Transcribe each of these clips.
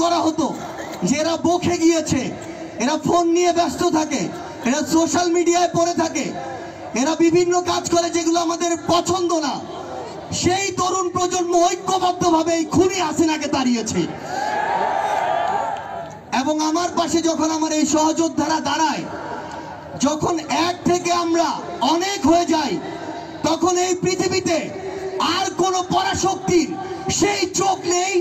করা হতো যে এরা বকে গিয়েছে, এরা ফোন নিয়ে ব্যস্ত থাকে, এরা সোশ্যাল মিডিয়ায় পড়ে থাকে, এরা বিভিন্ন কাজ করে যেগুলো আমাদের পছন্দ না, সেই তরুণ প্রজন্ম ঐক্যবদ্ধভাবে এই খুনি হাসিনাকে তাড়িয়েছে। এবং আমার পাশে যখন আমার এই সহযোদ্ধারা দাঁড়ায়, যখন এক থেকে আমরা অনেক হয়ে যাই, তখন এই পৃথিবীতে আর কোন পরাশক্তির সেই চোখ নেই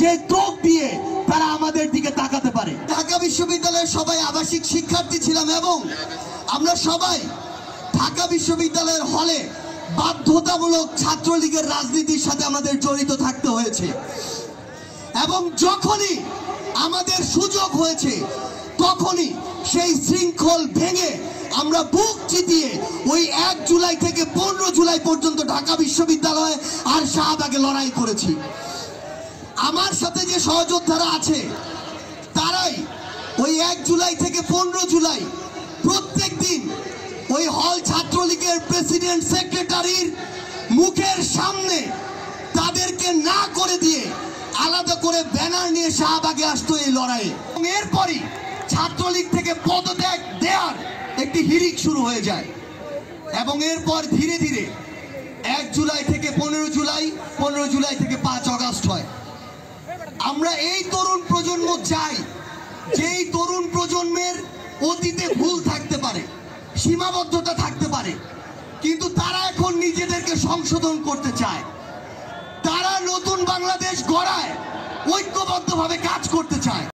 যে চোখ দিয়ে তারা আমাদের দিকে তাকাতে পারে। ঢাকা বিশ্ববিদ্যালয়ের সবাই আবাসিক শিক্ষার্থী ছিলাম এবং আমরা সবাই ঢাকা বিশ্ববিদ্যালয়ের হলে বাধ্যতামূলক ছাত্রলীগের রাজনীতির সাথে আমাদের জড়িত থাকতে হয়েছে। এবং যখনই আমাদের সুযোগ হয়েছে তখনই সেই শৃঙ্খল ভেঙে আমরা বুক চিতিয়ে ওই 1 জুলাই থেকে 15 জুলাই পর্যন্ত ঢাকা বিশ্ববিদ্যালয়ে আর শাহবাগে লড়াই করেছি। আমার সাথে যে সহযোদ্ধারা আছে তারাই ওই 1 জুলাই থেকে 15 জুলাই প্রত্যেক দিন ওই হল ছাত্রলীগের প্রেসিডেন্ট সেক্রেটারির মুখের সামনে তাদেরকে না করে দিয়ে আলাদা করে ব্যানার নিয়ে শাহবাগে আসতো এই লড়াইয়ে। এবং এরপরই ছাত্রলীগ থেকে পদত্যাগ দেওয়ার একটি হিড়িক শুরু হয়ে যায় এবং এরপর ধীরে ধীরে 1 জুলাই থেকে 15 জুলাই, 15 জুলাই থেকে 5 আগস্ট হয়। আমরা এই তরুণ প্রজন্ম চাই, যেই তরুণ প্রজন্মের অতীতে ভুল থাকতে পারে, সীমাবদ্ধতা থাকতে পারে, কিন্তু তারা এখন নিজেদেরকে সংশোধন করতে চায়। তারা নতুন বাংলাদেশ গড়ায় ঐক্যবদ্ধভাবে কাজ করতে চায়।